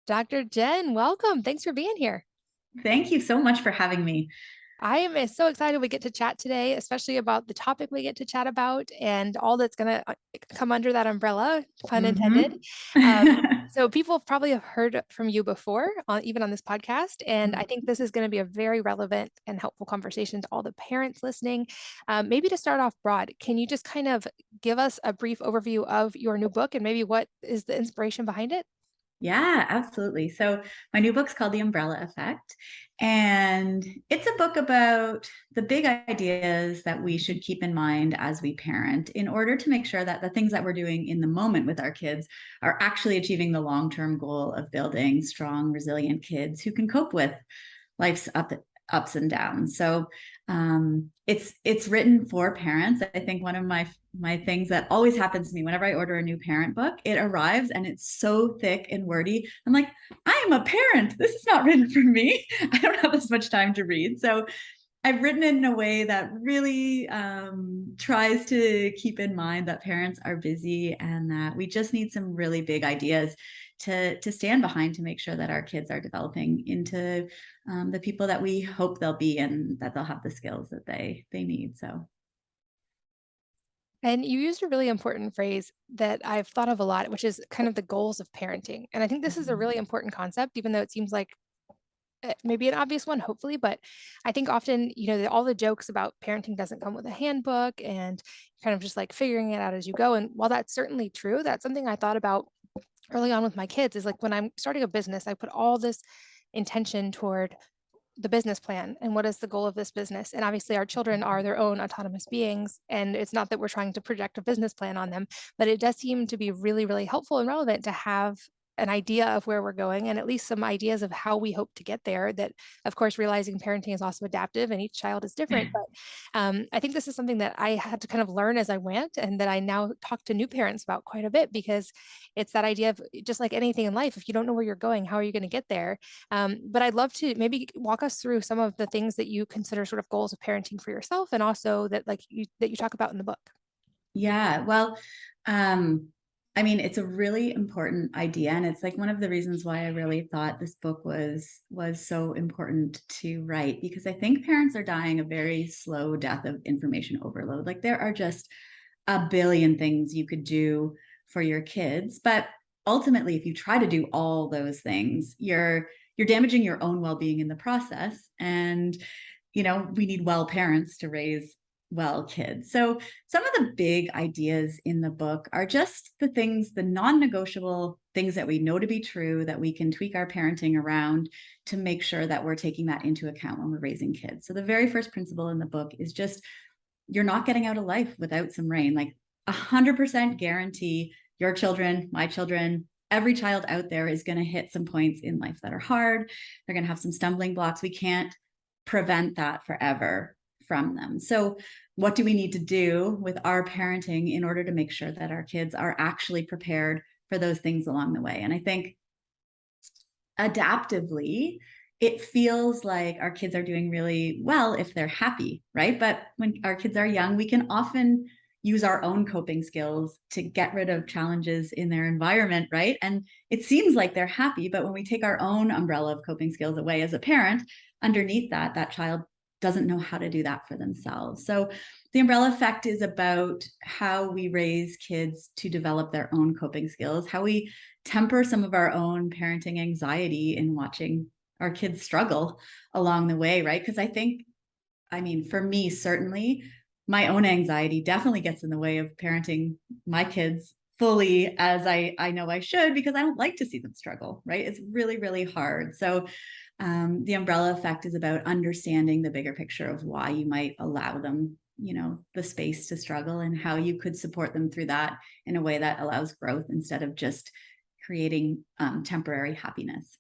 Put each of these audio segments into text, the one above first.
Dr. Jen, welcome. Thanks for being here. Thank you so much for having me. I am so excited we get to chat today, especially about the topic we get to chat about and all that's going to come under that umbrella, pun intended. Mhm. So people probably have heard from you before, even on this podcast, and I think Mhm. this is going to be a very relevant and helpful conversation to all the parents listening. Maybe to start off broad, can you just kind of give us a brief overview of your new book and maybe what is the inspiration behind it? Yeah, absolutely. So my new book's called The Umbrella Effect, and it's a book about the big ideas that we should keep in mind as we parent in order to make sure that the things that we're doing in the moment with our kids are actually achieving the long-term goal of building strong, resilient kids who can cope with life's ups and downs. So it's written for parents. I think one of my things that always happens to me whenever I order a new parent book, it arrives and it's so thick and wordy. I'm like, I am a parent. This is not written for me. I don't have this much time to read. So I've written it in a way that really tries to keep in mind that parents are busy and that we just need some really big ideas to stand behind to make sure that our kids are developing into the people that we hope they'll be and that they'll have the skills that they need. So And you used a really important phrase that I've thought of a lot, which is kind of the goals of parenting. And I think this is a mhm. really important concept, even though it seems like maybe an obvious one, hopefully. But I think often, all the jokes about parenting doesn't come with a handbook and kind of just like figuring it out as you go. And while that's certainly true, that's something I thought about early on with my kids is like when I'm starting a business, I put all this intention toward the business plan and what is the goal of this business. And obviously, our children are their own autonomous beings. And it's not that we're trying to project a business plan on them, but it does seem to be really, really helpful and relevant to have an idea of where we're going and at least some ideas of how we hope to get there. That, of course, realizing parenting is also adaptive and each child is different. But I think this is something that I had to kind of learn as I went and that I now talk to new parents about quite a bit because it's that idea of just like anything in life, if you don't know where you're going, how are you going to get there? But I'd love to maybe walk us through some of the things that you consider sort of goals of parenting for yourself, and also that you talk about in the book. Yeah, well, um, I mean, it's a really important idea, and it's like one of the reasons why I really thought this book was so important to write because I think parents are dying a very slow death of information overload. Like there are just a billion things you could do for your kids, but ultimately, if you try to do all those things, you're damaging your own well-being in the process. And we need well parents to raise well kids. So some of the big ideas in the book are just the things, the non negotiable things that we know to be true that we can tweak our parenting around to make sure that we're taking that into account when we're raising kids. So, the very first principle in the book is just you're not getting out of life without some rain. Like 100% guarantee your children, my children, every child out there is going to hit some points in life that are hard. They're going to have some stumbling blocks. We can't prevent that forever from them. So, what do we need to do with our parenting in order to make sure that our kids are actually prepared for those things along the way? And I think adaptively, it feels like our kids are doing really well if they're happy, right? But when our kids are young, we can often use our own coping skills to get rid of challenges in their environment, right? And it seems like they're happy, but when we take our own umbrella of coping skills away as a parent, underneath that, that child doesn't know how to do that for themselves. So the umbrella effect is about how we raise kids to develop their own coping skills, how we temper some of our own parenting anxiety in watching our kids struggle along the way, right? Because I mean, for me, certainly, my own anxiety definitely gets in the way of parenting my kids fully as I know I should because I don't like to see them struggle, right? It's really, really hard. So the umbrella effect is about understanding the bigger picture of why you might allow them, the space to struggle and how you could support them through that in a way that allows growth instead of just creating temporary happiness.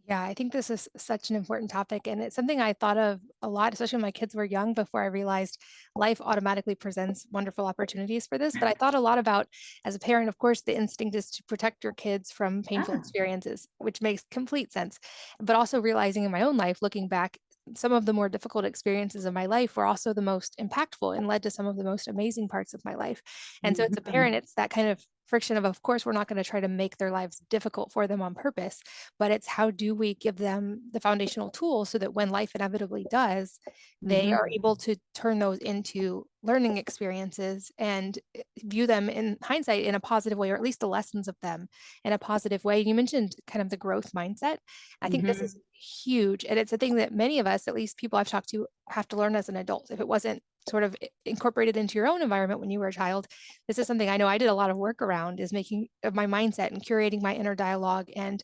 Yeah, I think this is such an important topic, and it's something I thought of a lot, especially when my kids were young, before I realized life automatically presents wonderful opportunities for this. But I thought a lot about, as a parent, of course, the instinct is to protect your kids from painful Yeah. experiences, which makes complete sense. But also realizing in my own life, looking back, some of the more difficult experiences of my life were also the most impactful and led to some of the most amazing parts of my life. And so, as a Mhm. parent, it's that kind of friction of course, we're not going to try to make their lives difficult for them on purpose, but it's how do we give them the foundational tools so that when life inevitably does, they are Mhm. able to turn those into learning experiences and view them in hindsight in a positive way, or at least the lessons of them in a positive way. You mentioned kind of the growth mindset. I think this is Mhm. huge, and it's a thing that many of us, at least people I've talked to, have to learn as an adult. If it wasn't sort of incorporated into your own environment when you were a child, this is something I know I did a lot of work around, is making of my mindset and curating my inner dialogue and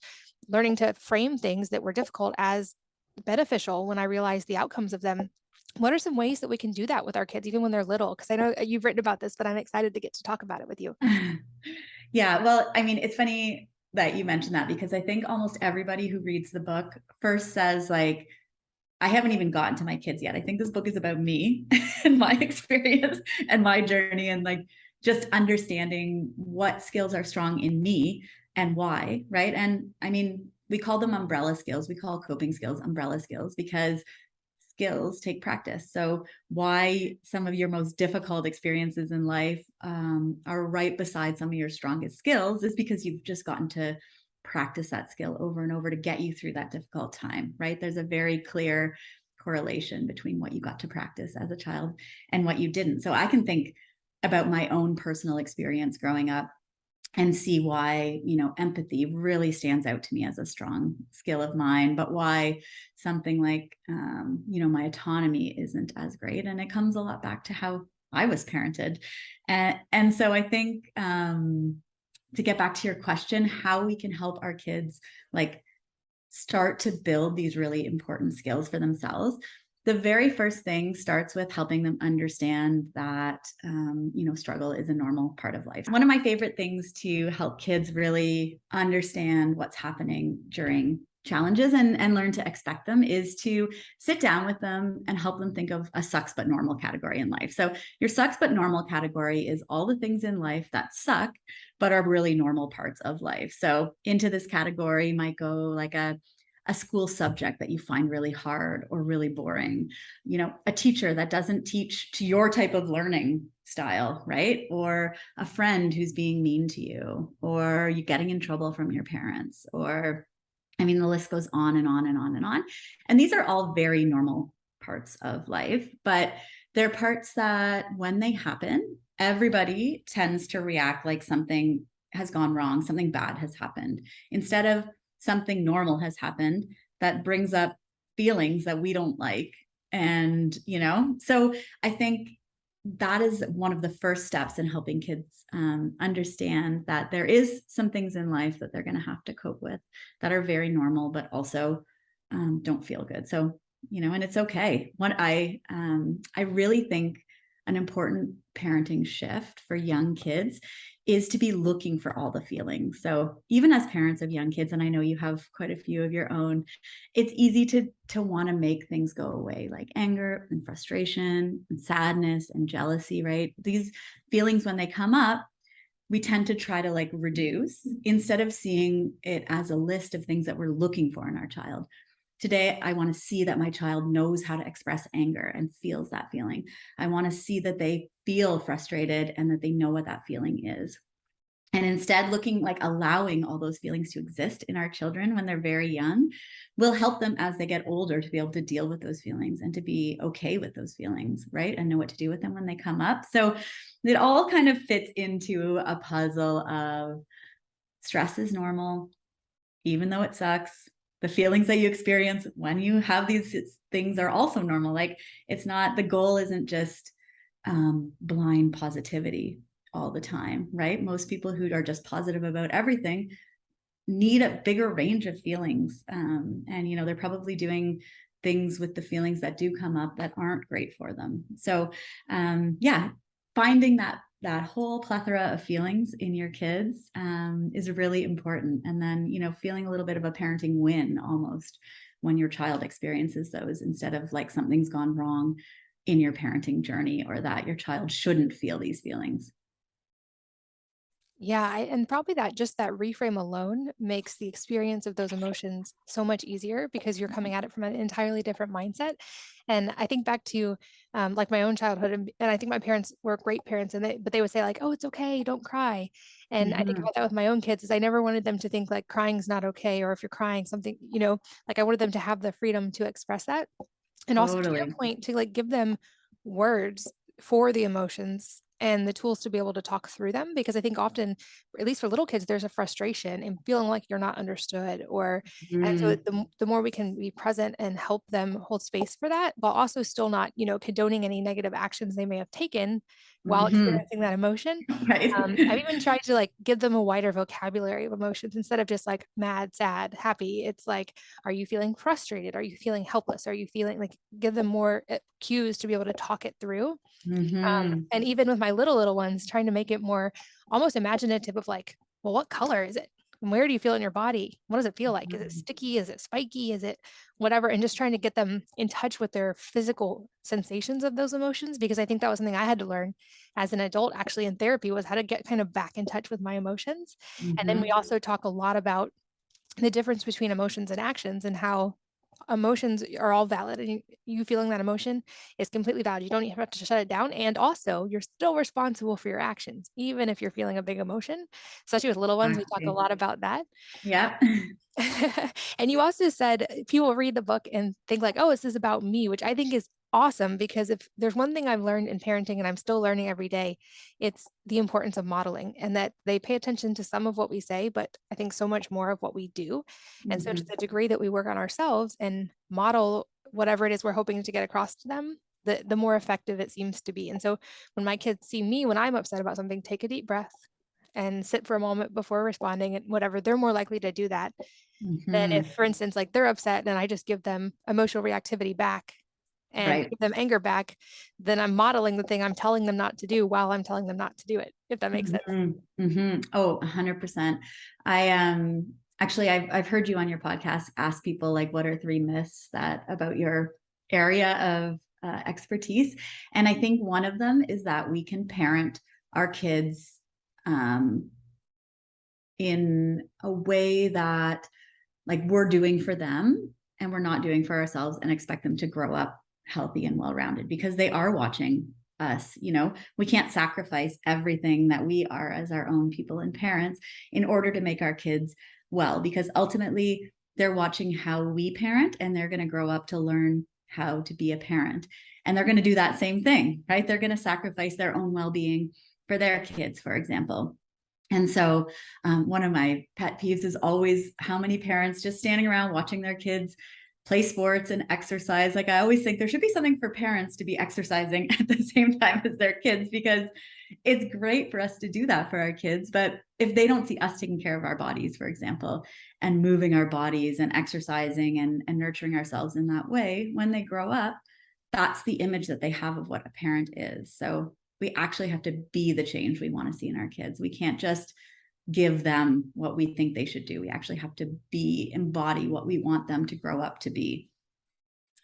learning to frame things that were difficult as beneficial when I realized the outcomes of them. What are some ways that we can do that with our kids, even when they're little? Because I know you've written about this, but I'm excited to get to talk about it with you. Yeah, well, I mean, it's funny that you mentioned that because I think almost everybody who reads the book first says, like, I haven't even gotten to my kids yet. I think this book is about me and my experience and my journey and like just understanding what skills are strong in me and why, right? And I mean, we call them umbrella skills. We call coping skills umbrella skills because skills take practice. So, why some of your most difficult experiences in life are right beside some of your strongest skills is because you've just gotten to practice that skill over and over to get you through that difficult time, right? There's a very clear correlation between what you got to practice as a child and what you didn't. So, I can think about my own personal experience growing up and see why, empathy really stands out to me as a strong skill of mine, but why something like my autonomy isn't as great. And it comes a lot back to how I was parented. And so I think, to get back to your question, how we can help our kids like start to build these really important skills for themselves. The very first thing starts with helping them understand that struggle is a normal part of life. One of my favorite things to help kids really understand what's happening during challenges and learn to expect them is to sit down with them and help them think of a sucks but normal category in life. So your sucks but normal category is all the things in life that suck but are really normal parts of life. So into this category might go like a school subject that you find really hard or really boring, a teacher that doesn't teach to your type of learning style, right? Or a friend who's being mean to you, or you getting in trouble from your parents, or I mean, the list goes on and on and on and on. And these are all very normal parts of life, but they're parts that when they happen, everybody tends to react like something has gone wrong, something bad has happened, instead of something normal has happened that brings up feelings that we don't like. And, so I think that is one of the first steps in helping kids understand that there is some things in life that they're going to have to cope with that are very normal, but also don't feel good. So, and it's okay. What I really think an important parenting shift for young kids is to be looking for all the feelings. So even as parents of young kids, and I know you have quite a few of your own, it's easy to want to make things go away, like anger and frustration and sadness and jealousy, right? These feelings, when they come up, we tend to try to like reduce instead of seeing it as a list of things that we're looking for in our child. Today, I want to see that my child knows how to express anger and feels that feeling. I want to see that they feel frustrated and that they know what that feeling is. And instead, looking like allowing all those feelings to exist in our children when they're very young will help them as they get older to be able to deal with those feelings and to be okay with those feelings, right? And know what to do with them when they come up. So it all kind of fits into a puzzle of stress is normal, even though it sucks. The feelings that you experience when you have these things are also normal. Like it's not, the goal isn't just blind positivity all the time, right? Most people who are just positive about everything need a bigger range of feelings. And, they're probably doing things with the feelings that do come up that aren't great for them. So, yeah, finding that whole plethora of feelings in your kids is really important. And then, feeling a little bit of a parenting win almost when your child experiences those instead of like something's gone wrong in your parenting journey or that your child shouldn't feel these feelings. Yeah, and probably that just that reframe alone makes the experience of those emotions so much easier because you're coming at it from an entirely different mindset. And I think back to like my own childhood, and I think my parents were great parents, and but they would say like, "Oh, it's okay, don't cry." And I think Mhm. about that with my own kids is I never wanted them to think like crying's not okay, or if you're crying something, like I wanted them to have the freedom to express that. And also to your Totally. point, to, like, give them words for the emotions and the tools to be able to talk through them, because I think often, at least for little kids, there's a frustration in feeling like you're not understood, and so Mm. the more we can be present and help them hold space for that, while also still not, condoning any negative actions they may have taken while Mhm. experiencing that emotion. Right. I've even tried to, like, give them a wider vocabulary of emotions instead of just, like, mad, sad, happy. It's like, are you feeling frustrated? Are you feeling helpless? Are you feeling like give them more cues to be able to talk it through. Mhm. And even with my little ones, trying to make it more almost imaginative of like, well, what color is it? And where do you feel in your body? What does it feel like? Is it Mhm. sticky? Is it spiky? Is it whatever? And just trying to get them in touch with their physical sensations of those emotions, because I think that was something I had to learn as an adult actually in therapy, was how to get kind of back in touch with my emotions. And then we Mhm. also talk a lot about the difference between emotions and actions, and how emotions are all valid, and you feeling that emotion is completely valid. You don't even have to shut it down. And also, you're still responsible for your actions, even if you're feeling a big emotion. Especially with little ones, we talk a Exactly. lot about that. Yep. And you also said people read the book and think like, "Oh, this is about me," which I think is awesome, because if there's one thing I've learned in parenting and I'm still learning every day, it's the importance of modeling, and that they pay attention to some of what we say, but I think so much more of what we do. And so to Mhm. the degree that we work on ourselves and model whatever it is we're hoping to get across to them, the more effective it seems to be. And so when my kids see me when I'm upset about something, take a deep breath and sit for a moment before responding and whatever, they're more likely to do that than if, Mhm. for instance, like they're upset and I just give them emotional reactivity back and Right. give them anger back, then I'm modeling the thing I'm telling them not to do while I'm telling them not to do it, if that makes sense. Mhm. Mhm. Oh, 100%. Actually, I've heard you on your podcast ask people like, what are 3 myths that about your area of expertise? And I think one of them is that we can parent our kids um, in a way that like we're doing for them and we're not doing for ourselves, and expect them to grow up healthy and well-rounded because they are watching us. We can't sacrifice everything that we are as our own people and parents in order to make our kids well, because ultimately they're watching how we parent and they're going to grow up to learn how to be a parent, and they're going to do that same thing, right? They're going to sacrifice their own well-being for their kids, for example. And so, one of my pet peeves is always how many parents just standing around watching their kids play sports and exercise. Like, I always think there should be something for parents to be exercising at the same time as their kids, because it's great for us to do that for our kids. But if they don't see us taking care of our bodies, for example, and moving our bodies and exercising and nurturing ourselves in that way, when they grow up, that's the image that they have of what a parent is. So we actually have to be the change we want to see in our kids. We can't just give them what we think they should do. We actually have to embody what we want them to grow up to be.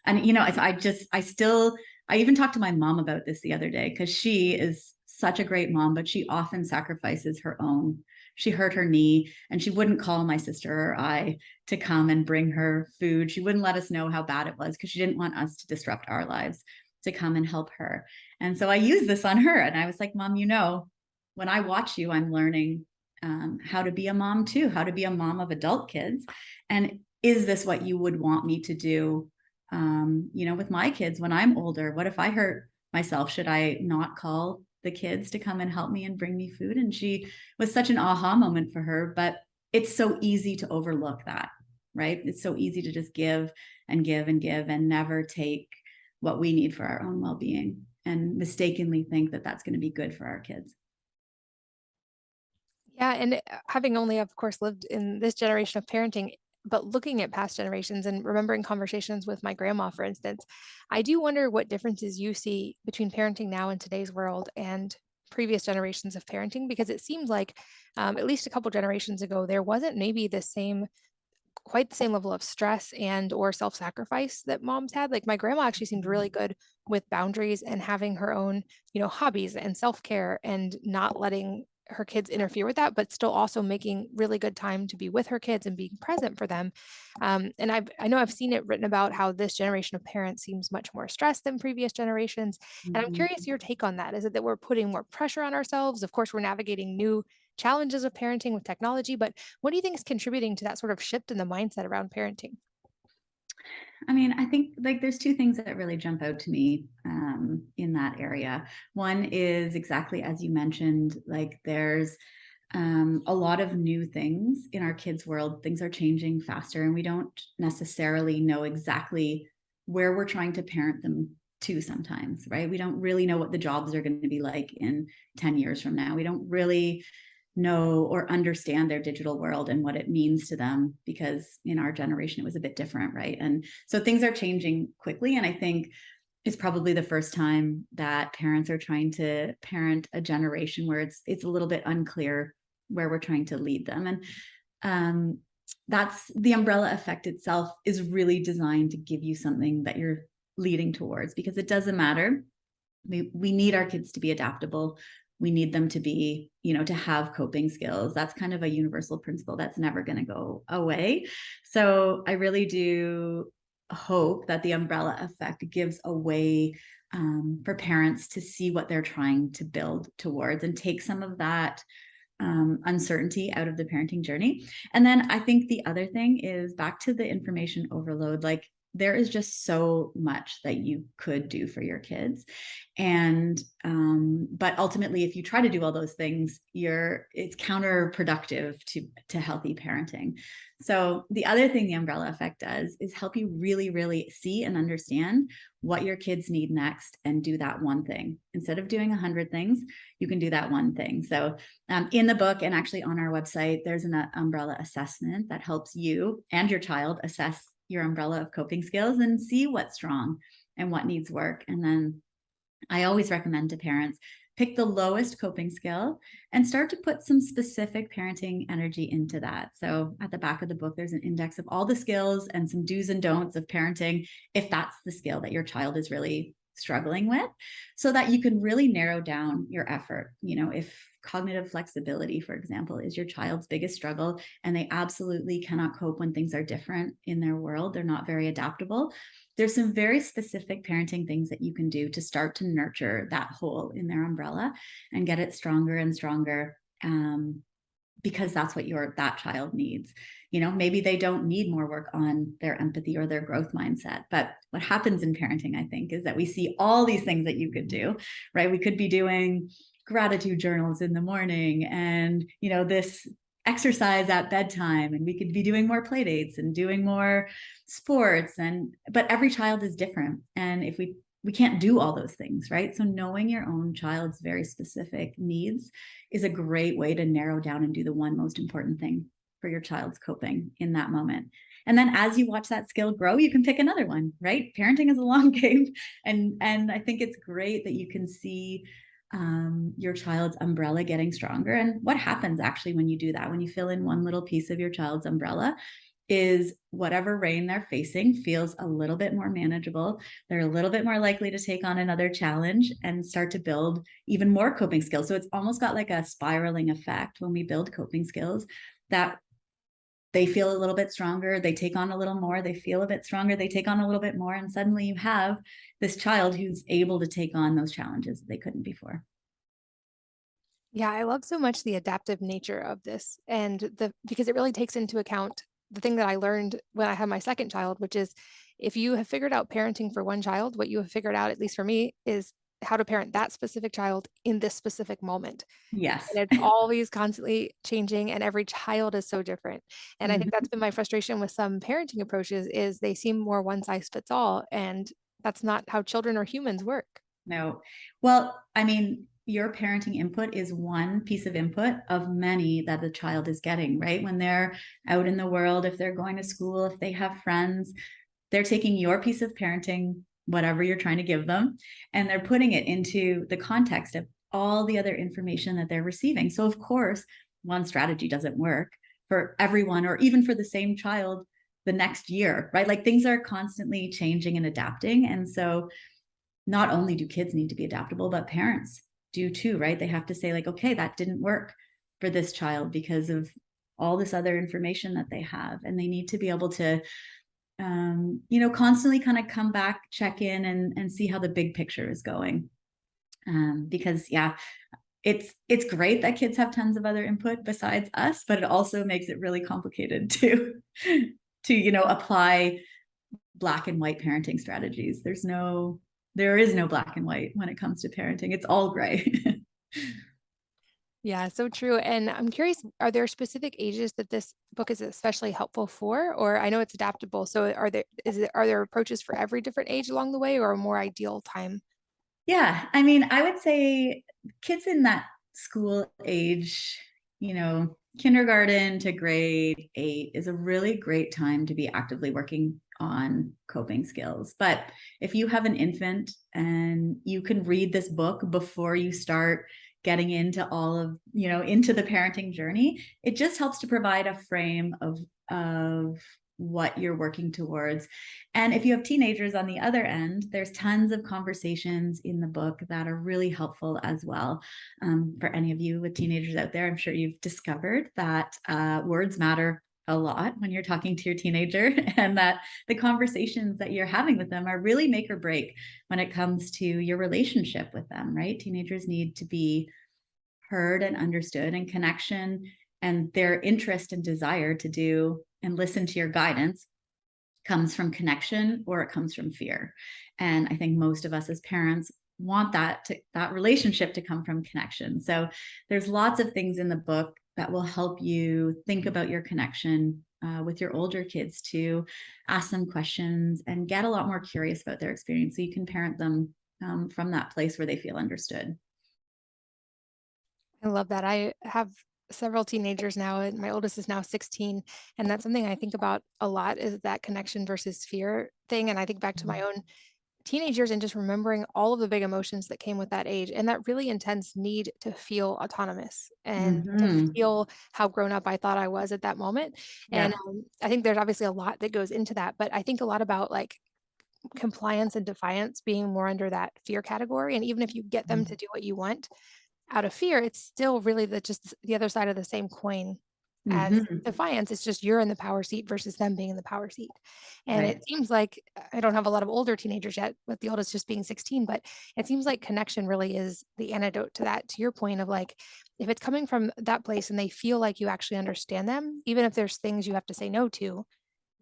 And I even talked to my mom about this the other day, because she is such a great mom, but she often sacrifices her own. She hurt her knee and she wouldn't call my sister or I to come and bring her food. She wouldn't let us know how bad it was because she didn't want us to disrupt our lives to come and help her. And so I used this on her and I was like, Mom, when I watch you, I'm learning how to be a mom too, how to be a mom of adult kids. And is this what you would want me to do with my kids when I'm older? What if I hurt myself? Should I not call the kids to come and help me and bring me food? And she was such an aha moment for her, but it's so easy to overlook that, right? It's so easy to just give and give and give and never take what we need for our own well-being and mistakenly think that that's going to be good for our kids. Yeah, and having only, of course, lived in this generation of parenting, but looking at past generations and remembering conversations with my grandma, for instance, I do wonder what differences you see between parenting now in today's world and previous generations of parenting, because it seems like at least a couple generations ago, there wasn't maybe quite the same level of stress and or self-sacrifice that moms had. Like my grandma actually seemed really good with boundaries and having her own, hobbies and self-care, and not letting her kids interfere with that, but still also making really good time to be with her kids and being present for them. And I know I've seen it written about how this generation of parents seems much more stressed than previous generations. And I'm Mhm. curious your take on that. Is it that we're putting more pressure on ourselves? Of course, we're navigating new challenges of parenting with technology, but what do you think is contributing to that sort of shift in the mindset around parenting? I mean, I think like there's two things that really jump out to me in that area. One is exactly as you mentioned, like there's a lot of new things in our kids' world. Things are changing faster, and we don't necessarily know exactly where we're trying to parent them to sometimes, right? We don't really know what the jobs are going to be like in 10 years from now. We don't really know or understand their digital world and what it means to them, because in our generation it was a bit different, right? And so things are changing quickly, and I think it's probably the first time that parents are trying to parent a generation where it's a little bit unclear where we're trying to lead them. And um, that's the umbrella effect itself is really designed to give you something that you're leading towards, because it doesn't matter. We need our kids to be adaptable. We need them to be, to have coping skills. That's kind of a universal principle that's never going to go away. So I really do hope that the umbrella effect gives a way for parents to see what they're trying to build towards and take some of that uncertainty out of the parenting journey. And then I think the other thing is back to the information overload. Like there is just so much that you could do for your kids. And but ultimately, if you try to do all those things, it's counterproductive to healthy parenting. So the other thing the umbrella effect does is help you really, really see and understand what your kids need next and do that one thing. Instead of doing 100 things, you can do that one thing. So in the book and actually on our website, there's an umbrella assessment that helps you and your child assess your umbrella of coping skills and see what's strong and what needs work. And then I always recommend to parents pick the lowest coping skill and start to put some specific parenting energy into that. So at the back of the book, there's an index of all the skills and some do's and don'ts of parenting, if that's the skill that your child is really struggling with, so that you can really narrow down your effort. If cognitive flexibility, for example, is your child's biggest struggle and they absolutely cannot cope when things are different in their world, they're not very adaptable, there's some very specific parenting things that you can do to start to nurture that hole in their umbrella and get it stronger and stronger, because that's what that child needs. Maybe they don't need more work on their empathy or their growth mindset. But what happens in parenting, I think, is that we see all these things that you could do, right? We could be doing gratitude journals in the morning and, this exercise at bedtime, and we could be doing more play dates and doing more sports, but every child is different. And if we can't do all those things, right? So knowing your own child's very specific needs is a great way to narrow down and do the one most important thing for your child's coping in that moment. And then as you watch that skill grow, you can pick another one, right? Parenting is a long game. And I think it's great that you can see your child's umbrella getting stronger. And what happens actually when you do that, when you fill in one little piece of your child's umbrella, is whatever rain they're facing feels a little bit more manageable. They're a little bit more likely to take on another challenge and start to build even more coping skills. So it's almost got like a spiraling effect when we build coping skills, that they feel a little bit stronger, they take on a little more, they feel a bit stronger, they take on a little bit more, and suddenly you have this child who's able to take on those challenges that they couldn't before. Yeah, I love so much the adaptive nature of this and because it really takes into account the thing that I learned when I had my second child, which is if you have figured out parenting for one child, what you have figured out, at least for me, is how to parent that specific child in this specific moment. Yes. And it's always constantly changing and every child is so different. And I think that's Mhm. been my frustration with some parenting approaches is they seem more one size fits all, and that's not how children or humans work. No. Well, I mean, your parenting input is one piece of input of many that the child is getting, right? When they're out in the world, if they're going to school, if they have friends, they're taking your piece of parenting, whatever you're trying to give them, and they're putting it into the context of all the other information that they're receiving. So, of course, one strategy doesn't work for everyone or even for the same child the next year, right? Like things are constantly changing and adapting. And so, not only do kids need to be adaptable, but parents do too, right? They have to say, like, okay, that didn't work for this child because of all this other information that they have. And they need to be able to, constantly kind of come back, check in and see how the big picture is going. Because yeah, it's great that kids have tons of other input besides us, but it also makes it really complicated to apply black and white parenting strategies. There is no black and white when it comes to parenting. It's all gray. Yeah, so true. And I'm curious, are there specific ages that this book is especially helpful for? Or I know it's adaptable. So are there approaches for every different age along the way or a more ideal time? Yeah, I mean, I would say kids in that school age, kindergarten to grade 8 is a really great time to be actively working on coping skills. But if you have an infant and you can read this book before you start getting into all of, into the parenting journey, it just helps to provide a frame of what you're working towards. And if you have teenagers on the other end, there's tons of conversations in the book that are really helpful as well. For any of you with teenagers out there, I'm sure you've discovered that words matter a lot when you're talking to your teenager, and that the conversations that you're having with them are really make or break when it comes to your relationship with them, right? Teenagers need to be heard and understood, and connection and their interest and desire to do and listen to your guidance comes from connection or it comes from fear. And I think most of us as parents want that relationship to come from connection. So there's lots of things in the book that will help you think about your connection with your older kids, to ask them questions and get a lot more curious about their experience so you can parent them from that place where they feel understood. I love that. I have several teenagers now, and my oldest is now 16. And that's something I think about a lot is that connection versus fear thing. And I think back to my own teenagers and just remembering all of the big emotions that came with that age and that really intense need to feel autonomous and to Mm-hmm. feel how grown up I thought I was at that moment. And Yep. I think there's obviously a lot that goes into that, but I think a lot about like compliance and defiance being more under that fear category. And even if you get them to do what you want, out of fear, it's still really just the other side of the same coin as Mm-hmm. defiance. It's just you're in the power seat versus them being in the power seat. And it Right. seems like I don't have a lot of older teenagers yet, with the oldest just being 16, but it seems like connection really is the antidote to that, to your point of like, if it's coming from that place and they feel like you actually understand them, even if there's things you have to say no to,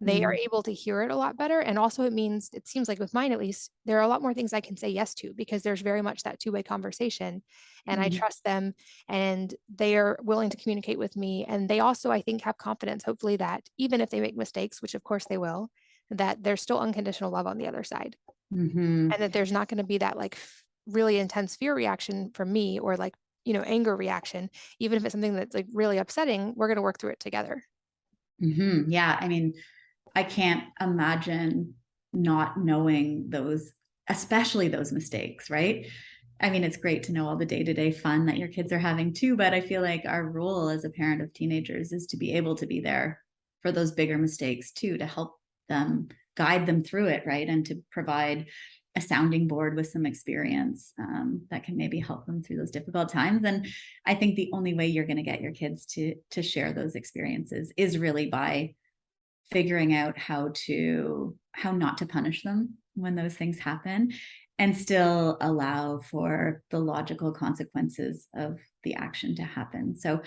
they are Mm-hmm. able to hear it a lot better, and also it means it seems like with mine at least, there are a lot more things I can say yes to because there's very much that two-way conversation, and I Mm-hmm. trust them, and they are willing to communicate with me, and they also, I think, have confidence, hopefully, that even if they make mistakes, which of course they will, that there's still unconditional love on the other side, Mm-hmm. and that there's not gonna be that, like, really intense fear reaction from me or, like, anger reaction. Even if it's something that's, like, really upsetting, we're gonna work through it together. Mm-hmm. Yeah. I mean, I can't imagine not knowing those, especially those mistakes, right? I mean, it's great to know all the day-to-day fun that your kids are having too, but I feel like our role as a parent of teenagers is to be able to be there for those bigger mistakes too, to help them, guide them through it, right? And to provide a sounding board with some experience that can maybe help them through those difficult times. And I think the only way you're going to get your kids to share those experiences is really by figuring out how not to punish them when those things happen, and still allow for the logical consequences of the action to happen. So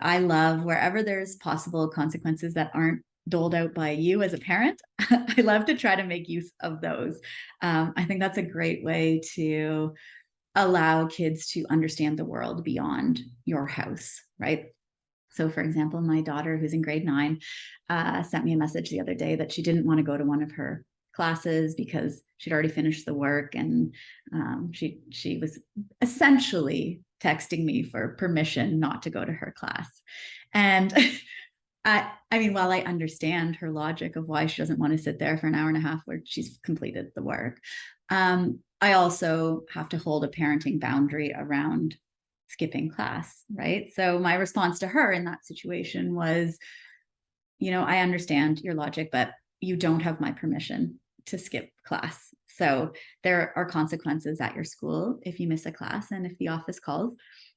I love wherever there's possible consequences that aren't doled out by you as a parent. I love to try to make use of those. I think that's a great way to allow kids to understand the world beyond your house, right? So, for example, my daughter, who's in grade 9, sent me a message the other day that she didn't want to go to one of her classes because she'd already finished the work, and she was essentially texting me for permission not to go to her class. And I mean, while I understand her logic of why she doesn't want to sit there for an hour and a half where she's completed the work, I also have to hold a parenting boundary around skipping class, right? So my response to her in that situation was, I understand your logic, but you don't have my permission to skip class. So there are consequences at your school if you miss a class. And if the office calls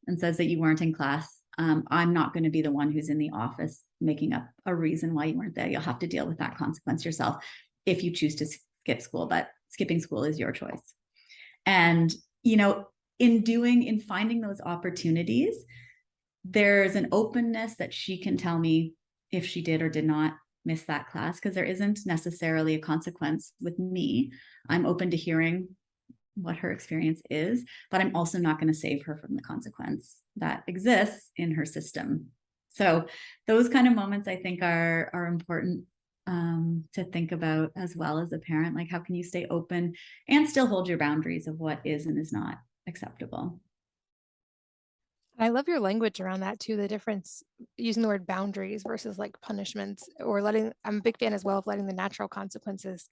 and says that you weren't in class, I'm not going to be the one who's in the office making up a reason why you weren't there. You'll have to deal with that consequence yourself if you choose to skip school, but skipping school is your choice. And, you know, in finding those opportunities, there's an openness that she can tell me if she did or did not miss that class, because there isn't necessarily a consequence with me. I'm open to hearing what her experience is, but I'm also not going to save her from the consequence that exists in her system. So those kind of moments I think are important to think about as well as a parent. Like, how can you stay open and still hold your boundaries of what is and is not acceptable? I love your language around that too, the difference using the word boundaries versus like punishments or letting, I'm a big fan as well of letting the natural consequences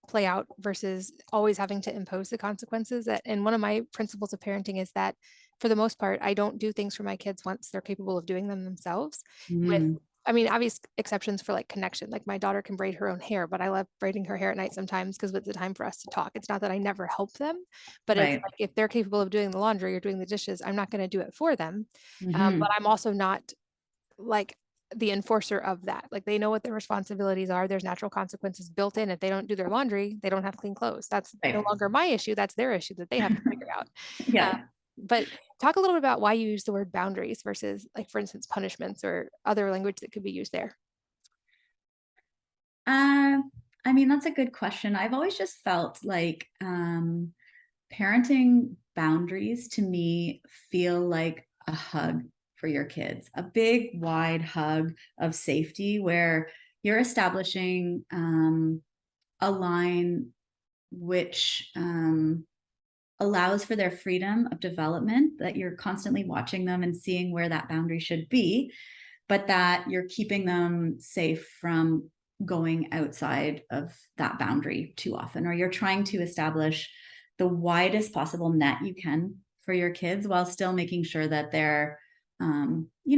play out versus always having to impose the consequences. And one of my principles of parenting is that for the most part, I don't do things for my kids once they're capable of doing them themselves. With, Mm, I mean, obvious exceptions for like connection. Like my daughter can braid her own hair, but I love braiding her hair at night sometimes because it's a time for us to talk. It's not that I never help them, but it's right. like if they're capable of doing the laundry or doing the dishes, I'm not going to do it for them. But Mm-hmm. I'm also not like the enforcer of that. Like they know what their responsibilities are. There's natural consequences built in. If they don't do their laundry, they don't have clean clothes. That's no Right. longer my issue. That's their issue that they have to figure out. Uh, Yeah. but talk a little bit about why you use the word boundaries versus, like, for instance, punishments or other language that could be used there. Uh, I mean, that's a good question. I've always just felt like parenting boundaries to me feel like a hug for your kids, a big, wide hug of safety where you're establishing a line which allows for their freedom of development, that you're constantly watching them and seeing where that boundary should be, but that you're keeping them safe from going outside of that boundary too often, or you're trying to establish the widest possible net you can for your kids while still making sure that they're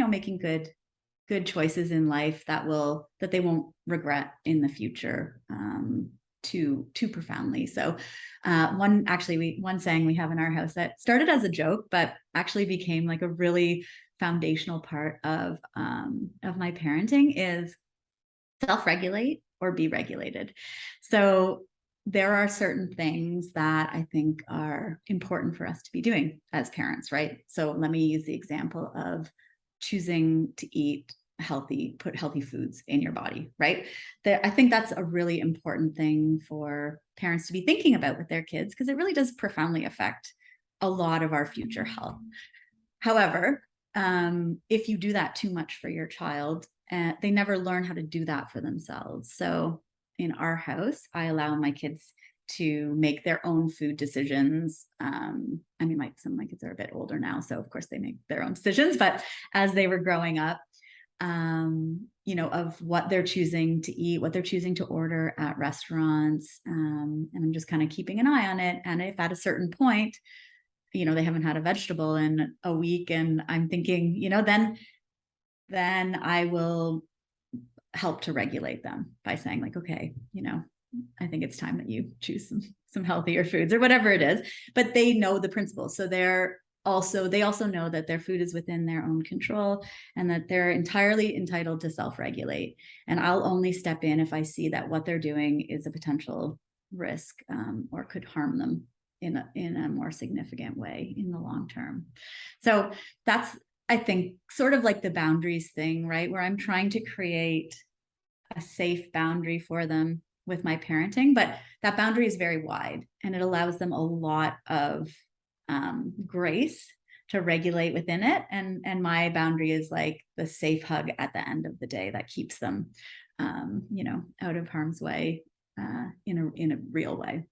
making good choices in life that they won't regret in the future too profoundly. So one saying we have in our house that started as a joke but actually became like a really foundational part of my parenting is self-regulate or be regulated. So there are certain things that I think are important for us to be doing as parents, right? So let me use the example of choosing to eat put healthy foods in your body, right? I think that's a really important thing for parents to be thinking about with their kids because it really does profoundly affect a lot of our future health. However, if you do that too much for your child, they never learn how to do that for themselves. So in our house, I allow my kids to make their own food decisions. I mean, some of my kids are a bit older now, so of course they make their own decisions. But as they were growing up, of what they're choosing to eat, what they're choosing to order at restaurants, and I'm just kind of keeping an eye on it. And if at a certain point they haven't had a vegetable in a week and I'm thinking, then I will help to regulate them by saying like, okay, I think it's time that you choose some healthier foods or whatever it is. But they know the principles. So they also know that their food is within their own control and that they're entirely entitled to self-regulate. And I'll only step in if I see that what they're doing is a potential risk or could harm them in a more significant way in the long term. So that's, I think, sort of like the boundaries thing, right? Where I'm trying to create a safe boundary for them with my parenting, but that boundary is very wide and it allows them a lot of grace to regulate within it. And my boundary is like the safe hug at the end of the day that keeps them, out of harm's way in a real way.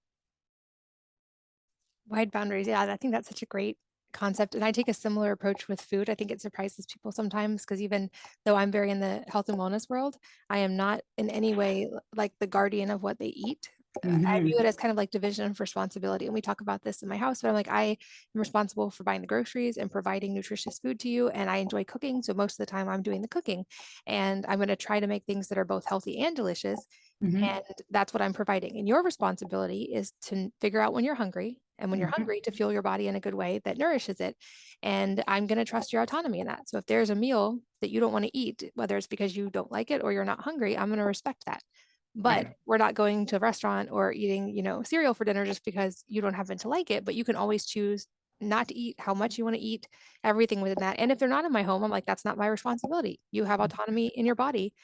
Wide boundaries. Yeah, I think that's such a great concept. And I take a similar approach with food. I think it surprises people sometimes because even though I'm very in the health and wellness world, I am not in any way like the guardian of what they eat. I view Mm-hmm. it as kind of like division of responsibility. And we talk about this in my house, but I'm like, I am responsible for buying the groceries and providing nutritious food to you. And I enjoy cooking. So most of the time I'm doing the cooking. And I'm going to try to make things that are both healthy and delicious. Mm-hmm. And that's what I'm providing. And your responsibility is to figure out when you're hungry And when you're Mhm. hungry, to fuel your body in a good way that nourishes it. And I'm going to trust your autonomy in that. So if there's a meal that you don't want to eat, whether it's because you don't like it or you're not hungry, I'm going to respect that. But Right. we're not going to a restaurant or eating, cereal for dinner just because you don't happen to like it. But you can always choose not to eat, how much you want to eat, everything within that. And if they're not in my home, I'm like, that's not my responsibility. You have autonomy in your body.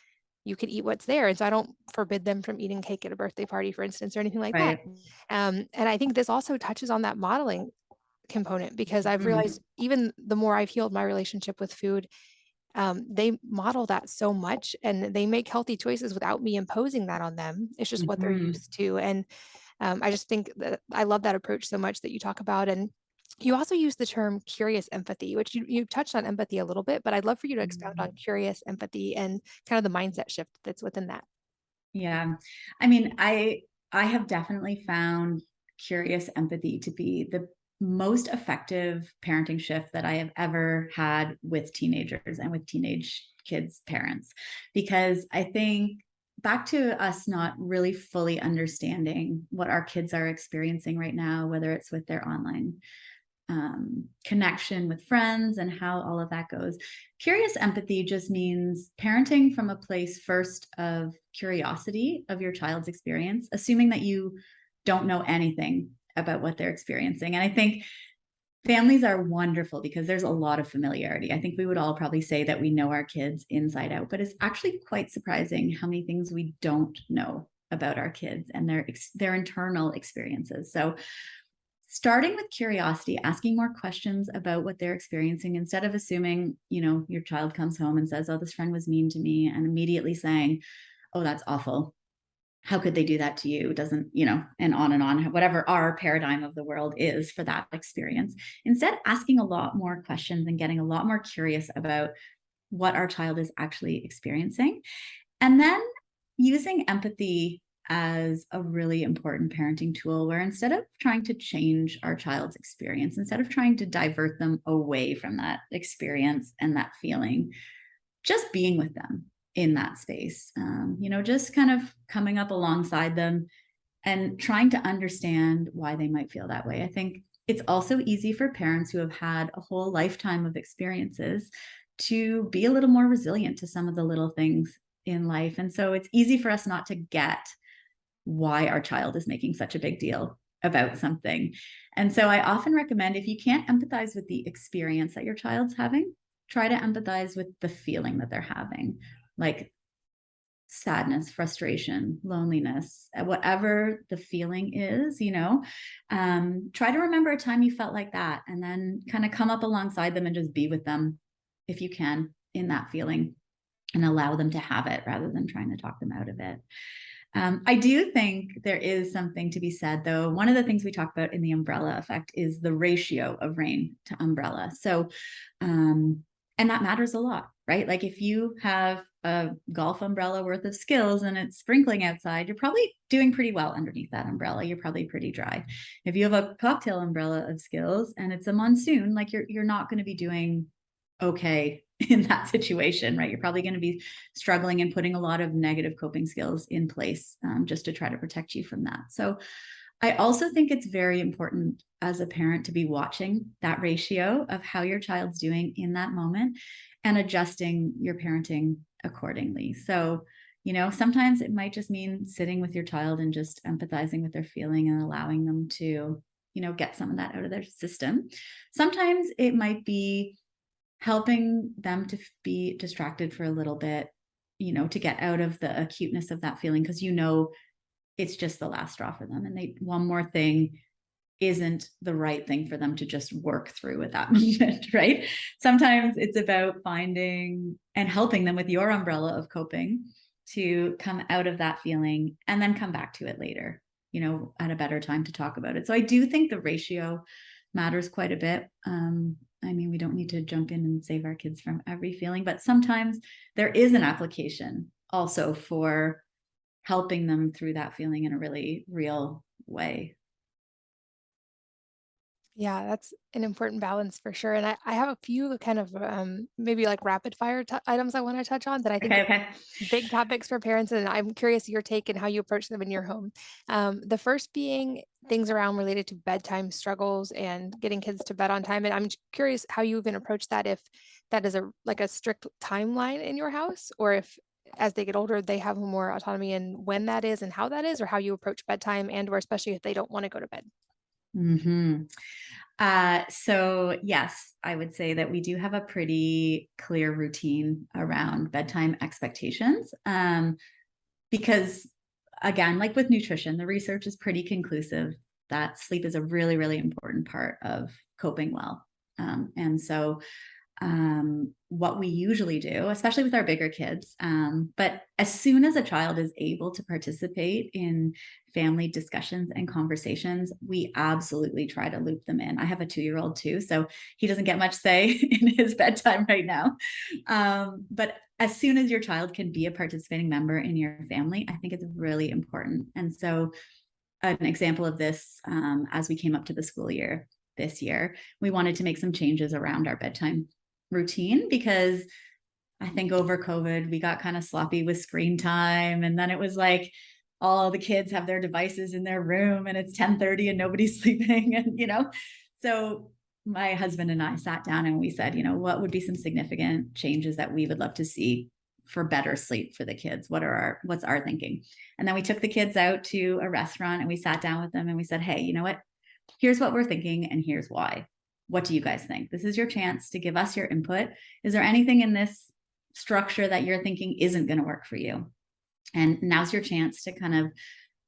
You can eat what's there. And so I don't forbid them from eating cake at a birthday party, for instance, or anything like that. Right. And I think this also touches on that modeling component, because I've Mhm. realized even the more I've healed my relationship with food, they model that so much and they make healthy choices without me imposing that on them. It's just what they're Mhm. used to. And I just think that I love that approach so much that you talk about. And you also use the term curious empathy, which you touched on empathy a little bit, but I'd love for you to expound on Mhm. curious empathy and kind of the mindset shift that's within that. Yeah. I mean, I have definitely found curious empathy to be the most effective parenting shift that I have ever had with teenagers and with teenage kids' parents. Because I think back to us not really fully understanding what our kids are experiencing right now, whether it's with their online connection with friends and how all of that goes. Curious empathy just means parenting from a place first of curiosity of your child's experience, assuming that you don't know anything about what they're experiencing. And I think families are wonderful because there's a lot of familiarity. I think we would all probably say that we know our kids inside out, but it's actually quite surprising how many things we don't know about our kids and their internal experiences. So starting with curiosity, asking more questions about what they're experiencing instead of assuming, your child comes home and says, "Oh, this friend was mean to me," and immediately saying, "Oh, that's awful. How could they do that to you?" Doesn't, and on, whatever our paradigm of the world is for that experience. Instead, asking a lot more questions and getting a lot more curious about what our child is actually experiencing. And then using empathy as a really important parenting tool where instead of trying to change our child's experience, instead of trying to divert them away from that experience and that feeling, just being with them in that space, just kind of coming up alongside them and trying to understand why they might feel that way. I think it's also easy for parents who have had a whole lifetime of experiences to be a little more resilient to some of the little things in life. And so it's easy for us not to get why our child is making such a big deal about something. And so I often recommend if you can't empathize with the experience that your child's having, try to empathize with the feeling that they're having. Like sadness, frustration, loneliness, whatever the feeling is, try to remember a time you felt like that and then kind of come up alongside them and just be with them if you can in that feeling and allow them to have it rather than trying to talk them out of it. I do think there is something to be said, though. One of the things we talk about in the umbrella effect is the ratio of rain to umbrella. So, and that matters a lot, right? Like if you have a golf umbrella worth of skills and it's sprinkling outside, you're probably doing pretty well underneath that umbrella. You're probably pretty dry. If you have a cocktail umbrella of skills and it's a monsoon, like you're not going to be doing okay in that situation, right? You're probably going to be struggling and putting a lot of negative coping skills in place just to try to protect you from that. So I also think it's very important as a parent to be watching that ratio of how your child's doing in that moment and adjusting your parenting accordingly. So, sometimes it might just mean sitting with your child and just empathizing with their feeling and allowing them to, get some of that out of their system. Sometimes it might be helping them to be distracted for a little bit, to get out of the acuteness of that feeling because it's just the last straw for them. And one more thing isn't the right thing for them to just work through at that moment, right? Sometimes it's about finding and helping them with your umbrella of coping to come out of that feeling and then come back to it later, at a better time to talk about it. So I do think the ratio matters quite a bit. I mean, we don't need to jump in and save our kids from every feeling, but sometimes there is an application also for helping them through that feeling in a really real way. Yeah, that's an important balance for sure. And I have a few kind of maybe like rapid fire items I want to touch on that I think Okay. Okay. big topics for parents, and I'm curious your take and how you approach them in your home. The first being things around related to bedtime struggles and getting kids to bed on time. And I'm curious how you even approach that, if that is a like a strict timeline in your house, or if as they get older they have more autonomy in when that is and how that is, or how you approach bedtime, and or especially if they don't want to go to bed. Hmm. So yes, I would say that we do have a pretty clear routine around bedtime expectations. Because again, like with nutrition, the research is pretty conclusive that sleep is a really, really important part of coping well. And so what we usually do, especially with our bigger kids. But as soon as a child is able to participate in family discussions and conversations, we absolutely try to loop them in. I have a 2-year-old too, so he doesn't get much say in his bedtime right now. But as soon as your child can be a participating member in your family, I think it's really important. And so, an example of this, as we came up to the school year this year, we wanted to make some changes around our bedtime routine because I think over COVID, we got kind of sloppy with screen time. And then it was like all the kids have their devices in their room and it's 10:30 and nobody's sleeping. And so my husband and I sat down and we said, what would be some significant changes that we would love to see for better sleep for the kids? What's our thinking? And then we took the kids out to a restaurant and we sat down with them and we said, hey, you know what? Here's what we're thinking and here's why. What do you guys think? This is your chance to give us your input. Is there anything in this structure that you're thinking isn't going to work for you? And now's your chance to kind of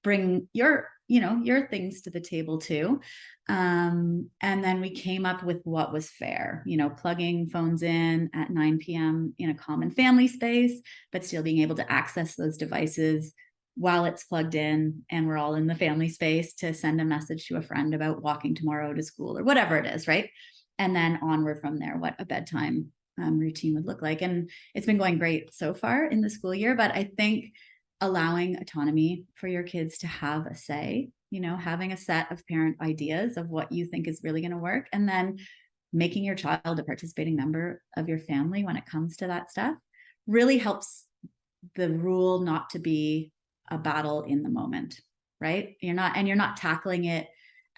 bring your things to the table too. And then we came up with what was fair, plugging phones in at 9 p.m. in a common family space, but still being able to access those devices while it's plugged in and we're all in the family space to send a message to a friend about walking tomorrow to school or whatever it is, right? And then onward from there, what a bedtime routine would look like. And it's been going great so far in the school year, but I think allowing autonomy for your kids to have a say, having a set of parent ideas of what you think is really going to work, and then making your child a participating member of your family when it comes to that stuff really helps the rule not to be a battle in the moment, right? You're not tackling it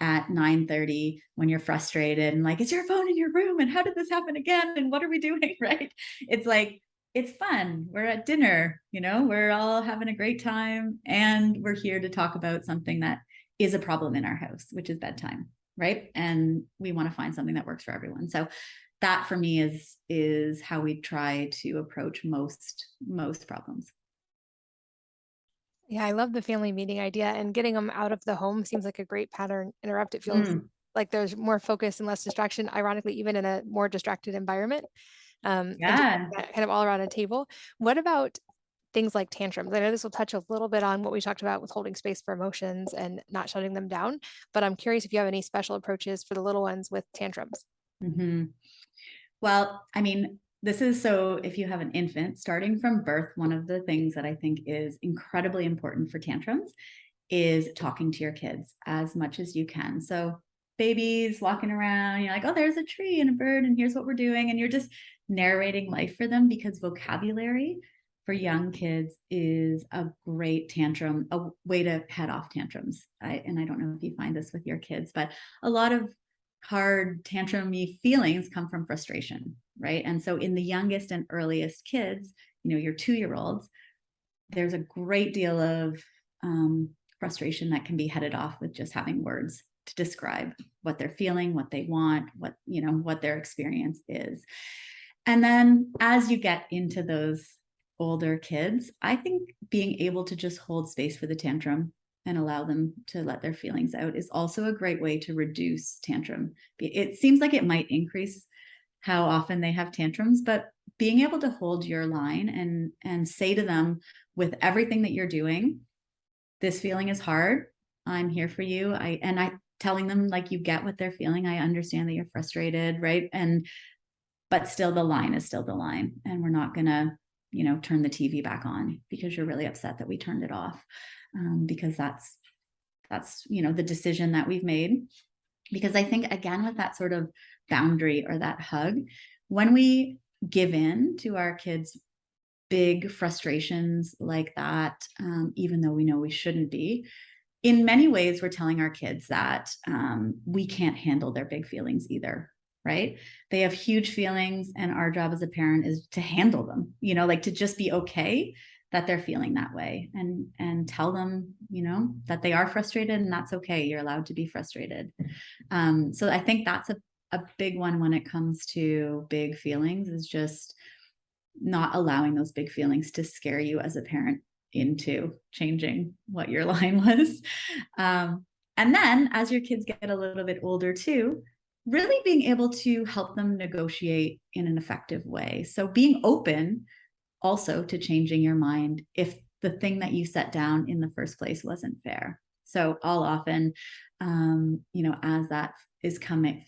at 9:30 when you're frustrated and like, is your phone in your room? And how did this happen again? And what are we doing? Right? It's like, it's fun. We're at dinner, we're all having a great time. And we're here to talk about something that is a problem in our house, which is bedtime. Right. And we want to find something that works for everyone. So that for me is how we try to approach most problems. Yeah, I love the family meeting idea, and getting them out of the home seems like a great pattern interrupt. It feels Mm, like there's more focus and less distraction, ironically, even in a more distracted environment, and just yeah. kind of all around a table. What about things like tantrums? I know this will touch a little bit on what we talked about with holding space for emotions and not shutting them down, but I'm curious if you have any special approaches for the little ones with tantrums. Hmm. Well, I mean, this is so if you have an infant starting from birth, one of the things that I think is incredibly important for tantrums is talking to your kids as much as you can. So, babies walking around, you're like, oh, there's a tree and a bird, and here's what we're doing. And you're just narrating life for them because vocabulary for young kids is a great tantrum, a way to head off tantrums. And I don't know if you find this with your kids, but a lot of hard tantrumy feelings come from frustration, right? And so in the youngest and earliest kids, your 2-year-olds, there's a great deal of frustration that can be headed off with just having words to describe what they're feeling, what they want, what their experience is. And then as you get into those older kids, I think being able to just hold space for the tantrum and allow them to let their feelings out is also a great way to reduce tantrum. It seems like it might increase how often they have tantrums, but being able to hold your line and say to them with everything that you're doing, this feeling is hard. I'm here for you. I telling them like you get what they're feeling. I understand that you're frustrated, right? But still the line is still the line. And we're not gonna, turn the TV back on because you're really upset that we turned it off. Because that's the decision that we've made. Because I think, again, with that sort of boundary or that hug, when we give in to our kids' big frustrations like that, even though we know we shouldn't be, in many ways, we're telling our kids that we can't handle their big feelings either, right? They have huge feelings, and our job as a parent is to handle them, like to just be okay that they're feeling that way, and tell them, that they are frustrated, and that's okay. You're allowed to be frustrated. So I think that's a big one when it comes to big feelings, is just not allowing those big feelings to scare you as a parent into changing what your line was. And then as your kids get a little bit older too, really being able to help them negotiate in an effective way. So being open also to changing your mind if the thing that you set down in the first place wasn't fair. So I'll often, as that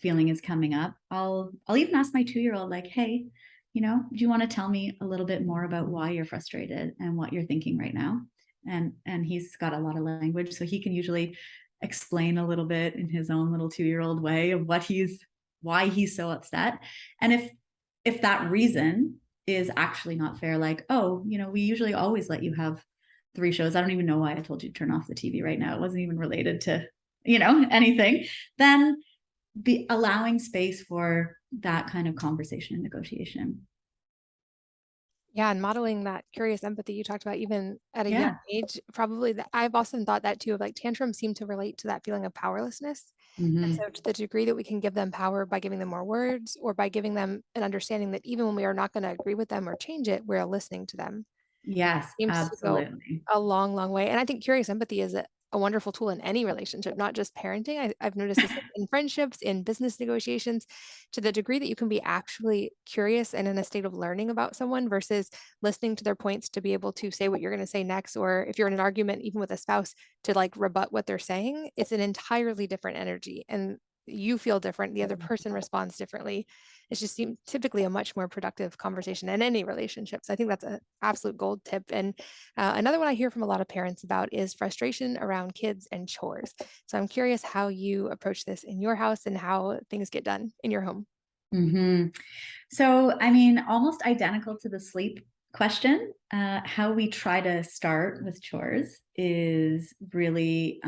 feeling is coming up, I'll even ask my 2-year-old, like, hey, do you want to tell me a little bit more about why you're frustrated and what you're thinking right now? And he's got a lot of language, so he can usually explain a little bit in his own little 2-year-old way of why he's so upset. And if that reason is actually not fair, like, oh, we usually always let you have 3 shows. I don't even know why I told you to turn off the TV right now. It wasn't even related to, anything. Then be allowing space for that kind of conversation and negotiation. Yeah, and modeling that curious empathy you talked about even at a young Yeah. age, probably that I've often thought that too, of like tantrums seem to relate to that feeling of powerlessness. And Mm-hmm. so to the degree that we can give them power by giving them more words or by giving them an understanding that even when we are not going to agree with them or change it, we're listening to them Yes, seems to go absolutely. a long, long way. And I think curious empathy is a wonderful tool in any relationship, not just parenting. I've noticed this in friendships, in business negotiations, to the degree that you can be actually curious and in a state of learning about someone versus listening to their points to be able to say what you're going to say next. Or if you're in an argument, even with a spouse, to like rebut what they're saying, it's an entirely different energy. And you feel different, the other person responds differently. It's just typically a much more productive conversation in any relationship. So I think that's an absolute gold tip. And another one I hear from a lot of parents about is frustration around kids and chores. So I'm curious how you approach this in your house and how things get done in your home. Mm-hmm. So, I mean, almost identical to the sleep question, how we try to start with chores is really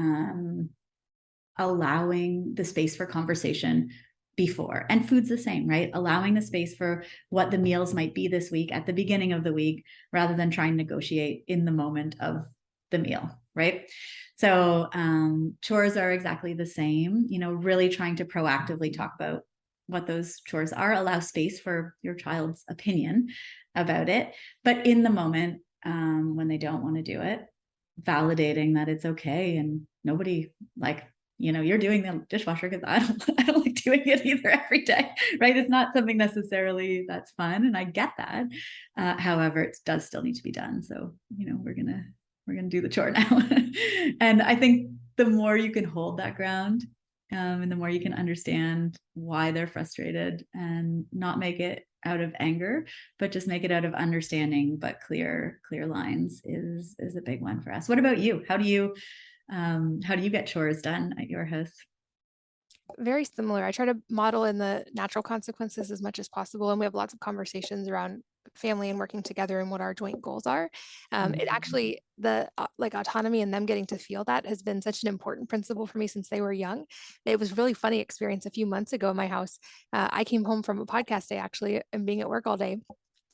allowing the space for conversation before. And food's the same, right? Allowing the space for what the meals might be this week at the beginning of the week, rather than trying to negotiate in the moment of the meal, right? So chores are exactly the same, really trying to proactively talk about what those chores are, allow space for your child's opinion about it. But in the moment, when they don't want to do it, validating that it's okay, and nobody, like, you're doing the dishwasher because I don't like doing it either every day, right? It's not something necessarily that's fun, and I get that. However, it does still need to be done. So, we're gonna do the chore now. And I think the more you can hold that ground, and the more you can understand why they're frustrated, and not make it out of anger, but just make it out of understanding, but clear lines is a big one for us. What about you? How do you get chores done at your house? Very similar. I try to model in the natural consequences as much as possible. And we have lots of conversations around family and working together and what our joint goals are. It Mhm. actually, the like autonomy and them getting to feel that has been such an important principle for me since they were young. It was really funny experience a few months ago in my house. I came home from a podcast day actually and being at work all day.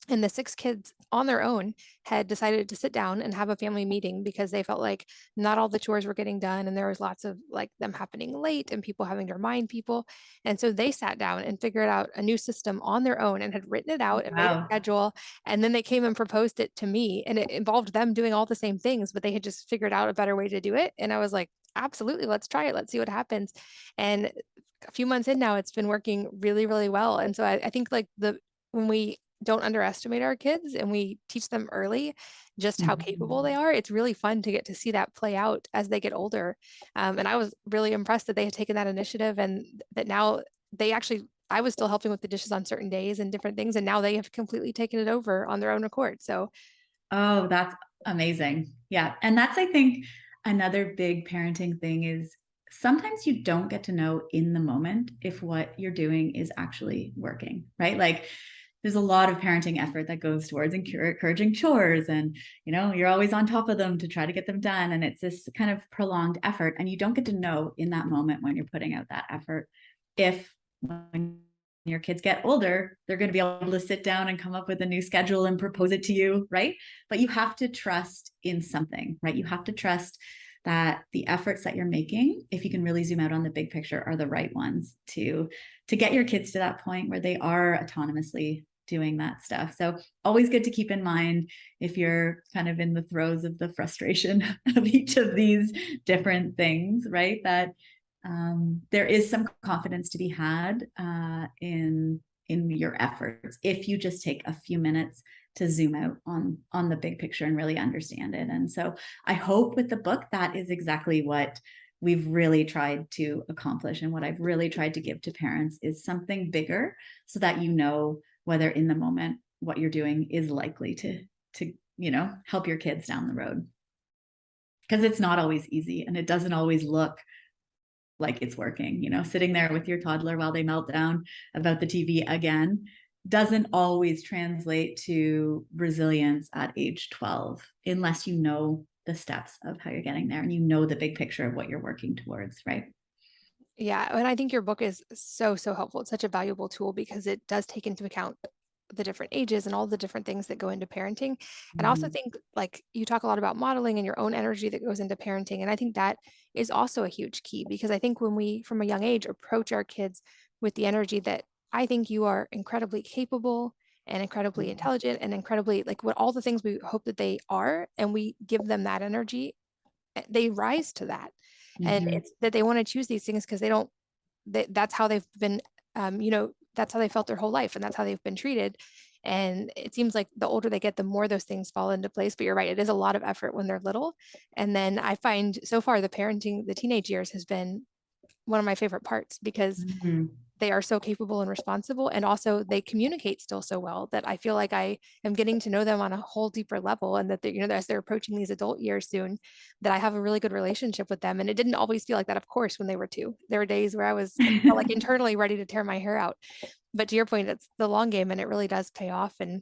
And the 6 kids on their own had decided to sit down and have a family meeting because they felt like not all the chores were getting done and there was lots of like them happening late and people having to remind people. And so they sat down and figured out a new system on their own and had written it out and made a Wow. schedule. And then they came and proposed it to me and it involved them doing all the same things, but they had just figured out a better way to do it. And I was like, absolutely, let's try it. Let's see what happens. And a few months in now, it's been working really, really well. And so I think like when we don't underestimate our kids and we teach them early just how capable they Mhm. are, it's really fun to get to see that play out as they get older. And I was really impressed that they had taken that initiative and that now they actually, I was still helping with the dishes on certain days and different things. And now they have completely taken it over on their own accord. So Oh, that's amazing. Yeah. And that's, I think, another big parenting thing is sometimes you don't get to know in the moment if what you're doing is actually working, right? Like there's a lot of parenting effort that goes towards encouraging chores, and you're always on top of them to try to get them done, and it's this kind of prolonged effort, and you don't get to know in that moment when you're putting out that effort if when your kids get older they're going to be able to sit down and come up with a new schedule and propose it to you, right? But you have to trust in something, right? You have to trust that the efforts that you're making, if you can really zoom out on the big picture, are the right ones to get your kids to that point where they are autonomously doing that stuff. So always good to keep in mind if you're kind of in the throes of the frustration of each of these different things, right? That there is some confidence to be had in your efforts if you just take a few minutes to zoom out on the big picture and really understand it. And so I hope with the book that is exactly what we've really tried to accomplish, and what I've really tried to give to parents is something bigger, so that whether in the moment what you're doing is likely to help your kids down the road, because it's not always easy and it doesn't always look like it's working. Sitting there with your toddler while they melt down about the TV again doesn't always translate to resilience at age 12 unless you know the steps of how you're getting there and the big picture of what you're working towards, right? Yeah, and I think your book is so, so helpful. It's such a valuable tool because it does take into account the different ages and all the different things that go into parenting. And I also Mhm. think, like, you talk a lot about modeling and your own energy that goes into parenting. And I think that is also a huge key, because I think when we, from a young age, approach our kids with the energy that I think you are incredibly capable and incredibly intelligent and incredibly, like, what all the things we hope that they are, and we give them that energy, they rise to that. And Mhm. it's that they want to choose these things because they don't, that's how they've been, that's how they felt their whole life, and that's how they've been treated. And it seems like the older they get, the more those things fall into place. But you're right, it is a lot of effort when they're little. And then I find so far the parenting, the teenage years has been one of my favorite parts, because Mhm. they are so capable and responsible, and also they communicate still so well that I feel like I am getting to know them on a whole deeper level, and that they're, as they're approaching these adult years soon, that I have a really good relationship with them. And it didn't always feel like that, of course, when they were two. There were days where I felt like internally ready to tear my hair out. But to your point, it's the long game, and it really does pay off. And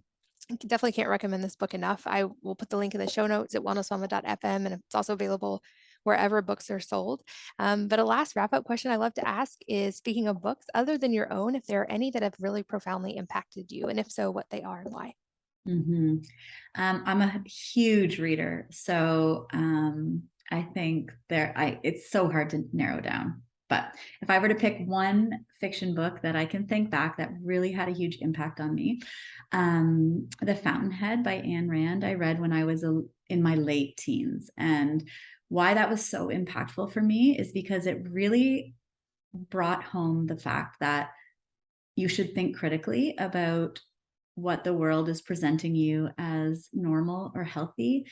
I definitely can't recommend this book enough. I will put the link in the show notes at wellnessmama.fm, and it's also available wherever books are sold. But a last wrap up question I love to ask is, speaking of books, other than your own, if there are any that have really profoundly impacted you, and if so, what they are and why. Mhm. I'm a huge reader, so I think it's so hard to narrow down. But if I were to pick one fiction book that I can think back that really had a huge impact on me, The Fountainhead by Ayn Rand, I read when I was in my late teens. And why that was so impactful for me is because it really brought home the fact that you should think critically about what the world is presenting you as normal or healthy,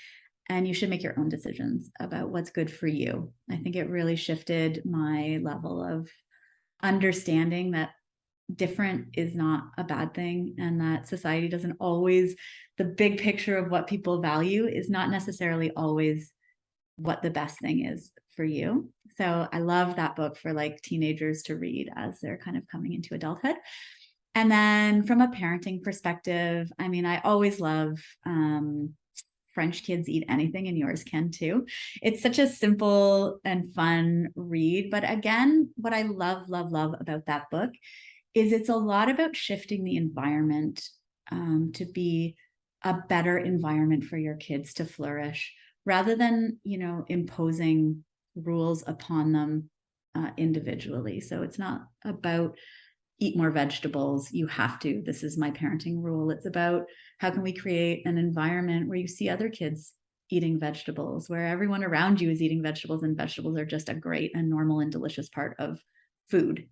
and you should make your own decisions about what's good for you. I think it really shifted my level of understanding that different is not a bad thing, and that society doesn't always, the big picture of what people value is not necessarily always what the best thing is for you. So I love that book for like teenagers to read as they're kind of coming into adulthood. And then from a parenting perspective, I mean, I always love French Kids Eat Anything, and yours can too. It's such a simple and fun read. But again, what I love, love, love about that book is it's a lot about shifting the environment to be a better environment for your kids to flourish, rather than, imposing rules upon them individually. So it's not about eat more vegetables, you have to, this is my parenting rule. It's about how can we create an environment where you see other kids eating vegetables, where everyone around you is eating vegetables, and vegetables are just a great and normal and delicious part of food,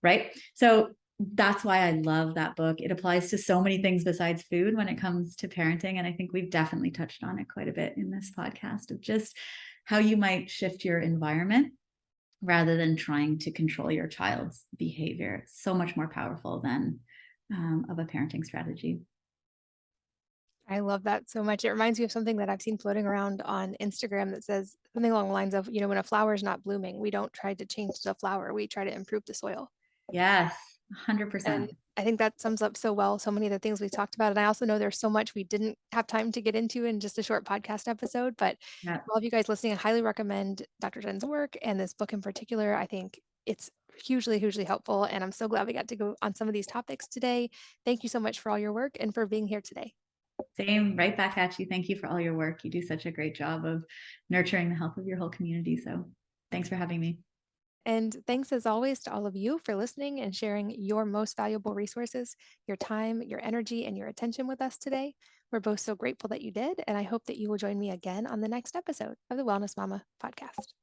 right? So that's why I love that book. It applies to so many things besides food when it comes to parenting. And I think we've definitely touched on it quite a bit in this podcast, of just how you might shift your environment rather than trying to control your child's behavior. It's so much more powerful than of a parenting strategy. I love that so much. It reminds me of something that I've seen floating around on Instagram that says something along the lines of, when a flower is not blooming, we don't try to change the flower, we try to improve the soil. Yes, And 100%. I think that sums up so well so many of the things we talked about. And I also know there's so much we didn't have time to get into in just a short podcast episode. But Yeah. for all of you guys listening, I highly recommend Dr. Jen's work and this book in particular. I think it's hugely, hugely helpful. And I'm so glad we got to go on some of these topics today. Thank you so much for all your work and for being here today. Same, right back at you. Thank you for all your work. You do such a great job of nurturing the health of your whole community. So thanks for having me. And thanks as always to all of you for listening and sharing your most valuable resources, your time, your energy, and your attention with us today. We're both so grateful that you did. And I hope that you will join me again on the next episode of the Wellness Mama podcast.